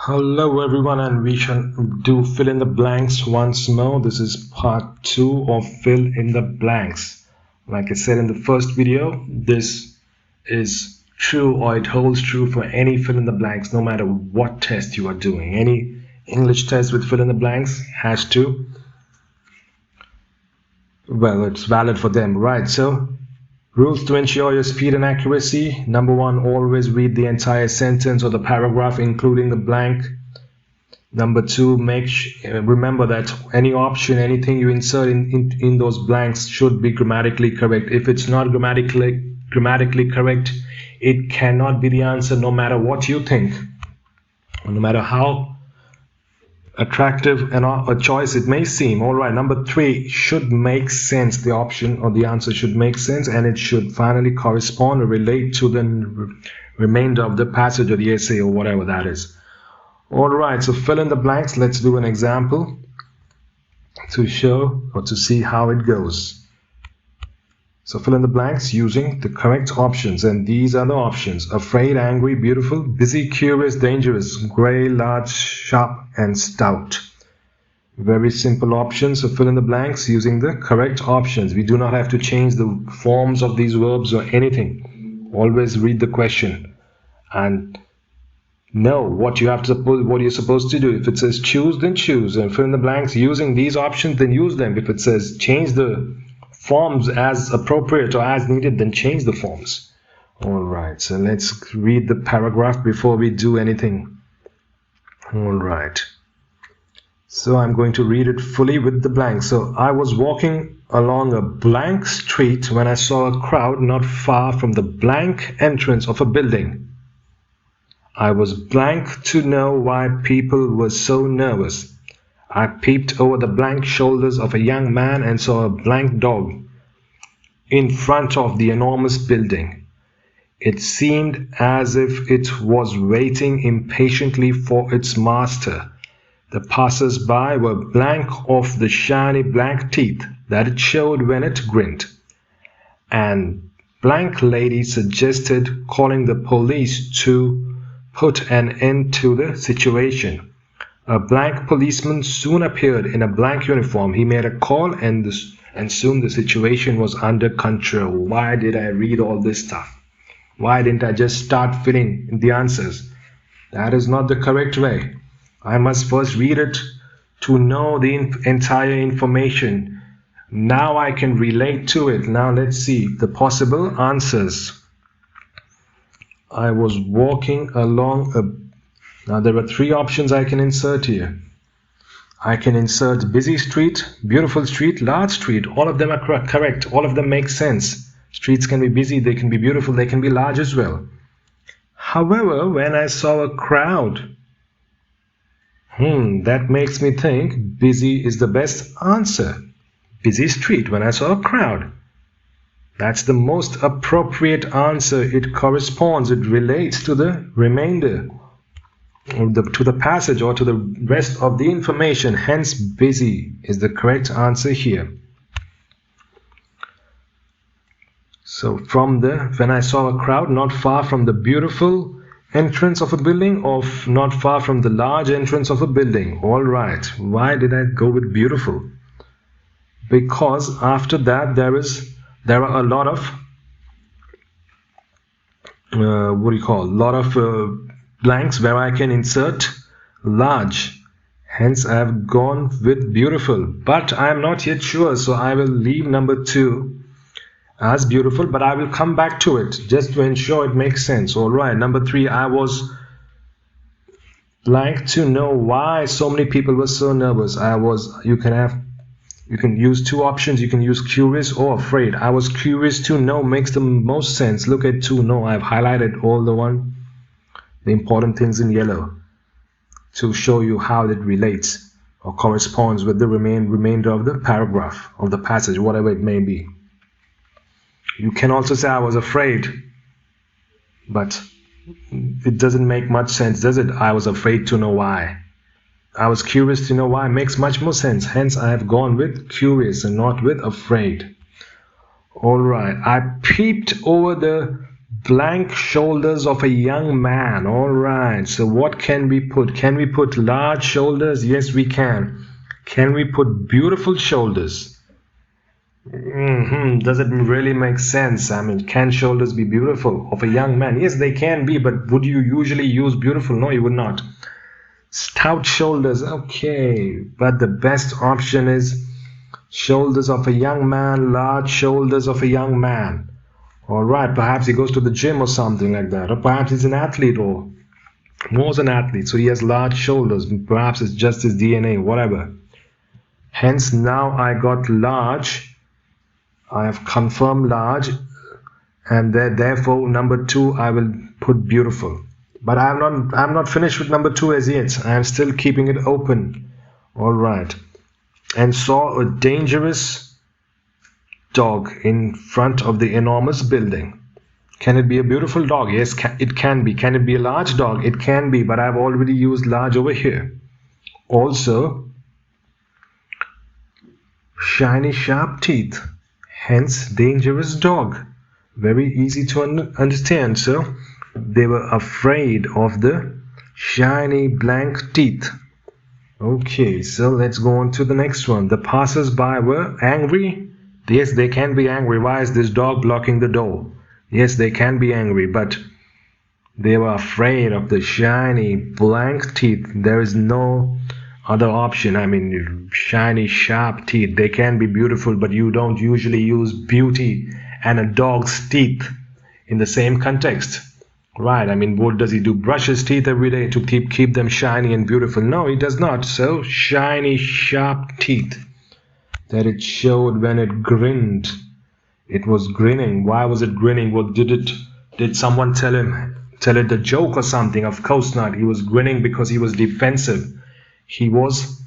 Hello everyone, and we shall do fill in the blanks once more. This is part 2 of fill in the blanks. Like I said in the first video, this is true, or it holds true for any fill in the blanks, no matter what test you are doing. Any English test with fill in the blanks has to, well, it's valid for them, right? So rules to ensure your speed and accuracy. Number 1, always read the entire sentence or the paragraph, including the blank. Number 2, remember that any option, anything you insert in those blanks should be grammatically correct. If it's not grammatically correct, it cannot be the answer, no matter what you think, no matter how attractive a choice it may seem. All right, number 3, should make sense. The option or the answer should make sense, and it should finally correspond or relate to the remainder of the passage or the essay or whatever that is. All right, so fill in the blanks. Let's do an example to show or to see how it goes. So fill in the blanks using the correct options, and these are the options: afraid, angry, beautiful, busy, curious, dangerous, gray, large, sharp, and stout. Very simple options. So fill in the blanks using the correct options. We do not have to change the forms of these verbs or anything. Always read the question and know what you're supposed to do. If it says choose, then choose, and fill in the blanks using these options, then use them. If it says change the forms as appropriate or as needed, then change the forms. All right, so let's read the paragraph before we do anything. All right, so I'm going to read it fully with the blank. So I was walking along a blank street when I saw a crowd not far from the blank entrance of a building. I was blank to know why people were so nervous. I peeped over the blank shoulders of a young man and saw a blank dog in front of the enormous building. It seemed as if it was waiting impatiently for its master. The passers-by were blank of the shiny black teeth that it showed when it grinned. And blank lady suggested calling the police to put an end to the situation. A blank policeman soon appeared in a blank uniform. He made a call, and soon the situation was under control. Why did I read all this stuff? Why didn't I just start filling in the answers? That is not the correct way. I must first read it to know the entire information. Now I can relate to it. Now let's see the possible answers. I was walking along now there are 3 options I can insert here. I can insert busy street, beautiful street, large street. All of them are correct. All of them make sense. Streets can be busy, they can be beautiful, they can be large as well. However, when I saw a crowd, that makes me think busy is the best answer. Busy street when I saw a crowd. That's the most appropriate answer. It corresponds, it relates to the remainder, to the passage or to the rest of the information. Hence, busy is the correct answer here. So when I saw a crowd not far from the beautiful entrance of a building, or not far from the large entrance of a building. All right, why did I go with beautiful? Because after that there are a lot of blanks where I can insert large. Hence I have gone with beautiful, but I am not yet sure, so I will leave number 2 as beautiful, but I will come back to it just to ensure it makes sense. All right, number 3, I was blank to know why so many people were so nervous. You can use 2 options. You can use curious or afraid. I was curious to know makes the most sense. Look at 2 know. I've highlighted all the important things in yellow to show you how it relates or corresponds with the remainder of the paragraph, of the passage, whatever it may be. You can also say I was afraid, but it doesn't make much sense, does it? I was afraid to know why. I was curious to know why makes much more sense. Hence, I have gone with curious and not with afraid. All right. I peeped over the Blank shoulders of a young man. All right. So what can we put? Can we put large shoulders? Yes, we can. Can we put beautiful shoulders? Does it really make sense? I mean, can shoulders be beautiful of a young man? Yes, they can be, but would you usually use beautiful? No, you would not. Stout shoulders. Okay, but the best option is shoulders of a young man, large shoulders of a young man. Alright, perhaps he goes to the gym or something like that. Or perhaps he's an athlete or was an athlete, so he has large shoulders. Perhaps it's just his DNA, whatever. Hence, now I got large. I have confirmed large. And therefore, number 2, I will put beautiful. But I'm not finished with number 2 as yet. I am still keeping it open. Alright. And saw a dangerous dog in front of the enormous building. Can it be a beautiful dog? Yes, it can be. Can it be a large dog? It can be, but I've already used large over here. Also, shiny sharp teeth, hence dangerous dog. Very easy to understand. So they were afraid of the shiny blank teeth. Okay, so let's go on to the next one. The passers-by were angry. Yes, they can be angry. Why is this dog blocking the door? Yes, they can be angry, but they were afraid of the shiny blank teeth. There is no other option. I mean, shiny sharp teeth, they can be beautiful, but you don't usually use beauty and a dog's teeth in the same context. Right, I mean, what does he do? Brush his teeth every day to keep them shiny and beautiful? No, he does not. So, shiny sharp teeth that it showed when it grinned. It was grinning. Why was it grinning? What did someone tell it a joke or something? Of course not. He was grinning because he was defensive. He was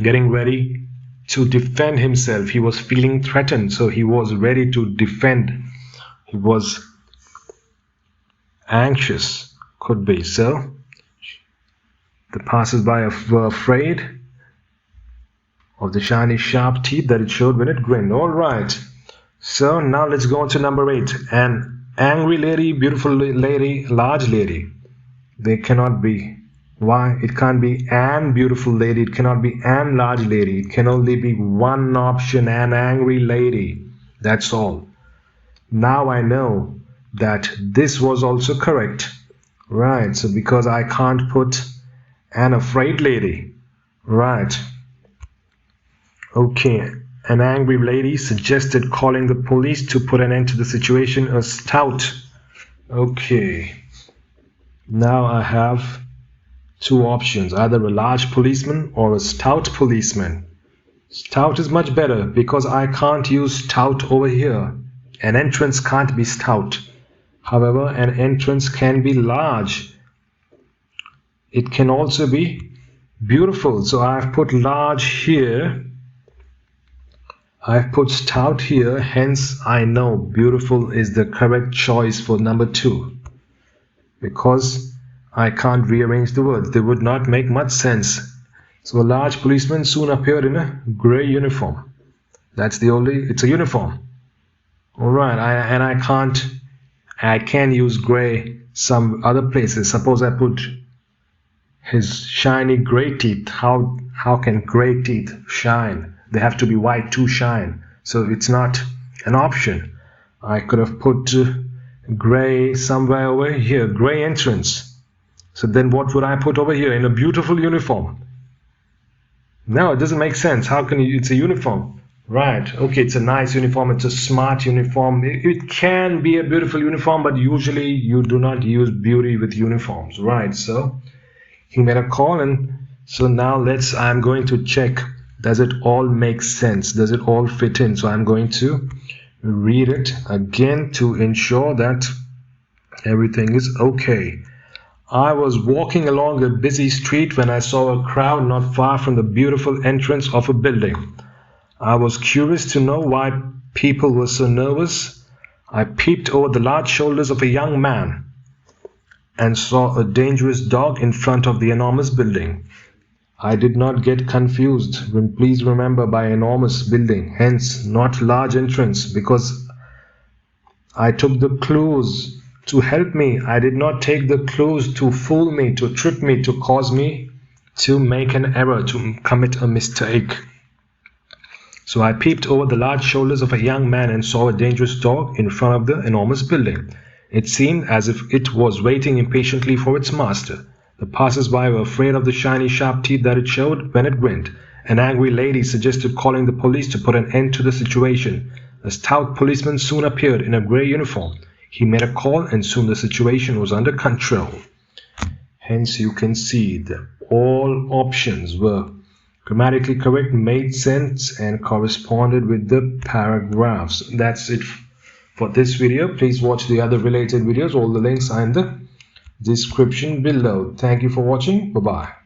getting ready to defend himself. He was feeling threatened, so he was ready to defend. He was anxious, could be. So the passers-by were afraid of the shiny sharp teeth that it showed when it grinned. All right, so now let's go on to number 8. An angry lady, beautiful lady, large lady. They cannot be. Why? It can't be an beautiful lady. It cannot be an large lady. It can only be one option, an angry lady. That's all. Now I know that this was also correct. Right, so because I can't put an afraid lady. Right. Okay, an angry lady suggested calling the police to put an end to the situation. A stout. Okay. Now I have 2 options, either a large policeman or a stout policeman. Stout is much better because I can't use stout over here. An entrance can't be stout. However, an entrance can be large. It can also be beautiful. So I've put large here. I've put stout here. Hence, I know beautiful is the correct choice for number 2. Because I can't rearrange the words. They would not make much sense. So a large policeman soon appeared in a grey uniform. It's a uniform. Alright, I can use grey some other places. Suppose I put his shiny grey teeth. How can grey teeth shine? They have to be white to shine. So it's not an option. I could have put grey somewhere over here. Grey entrance. So then what would I put over here? In a beautiful uniform. No, it doesn't make sense. How can you? It's a uniform. Right. Okay, it's a nice uniform. It's a smart uniform. It can be a beautiful uniform, but usually you do not use beauty with uniforms. Right. So he made a call, and so now I'm going to check. Does it all make sense? Does it all fit in? So I'm going to read it again to ensure that everything is okay. I was walking along a busy street when I saw a crowd not far from the beautiful entrance of a building. I was curious to know why people were so nervous. I peeped over the large shoulders of a young man and saw a dangerous dog in front of the enormous building. I did not get confused. Please remember, by enormous building, hence not large entrance, because I took the clues to help me. I did not take the clues to fool me, to trick me, to cause me to make an error, to commit a mistake. So I peeped over the large shoulders of a young man and saw a dangerous dog in front of the enormous building. It seemed as if it was waiting impatiently for its master. The passers-by were afraid of the shiny sharp teeth that it showed when it grinned. An angry lady suggested calling the police to put an end to the situation. A stout policeman soon appeared in a grey uniform. He made a call and soon the situation was under control. Hence you can see that all options were grammatically correct, made sense, and corresponded with the paragraphs. That's it for this video. Please watch the other related videos. All the links are in the description below. Thank you for watching. Bye-bye.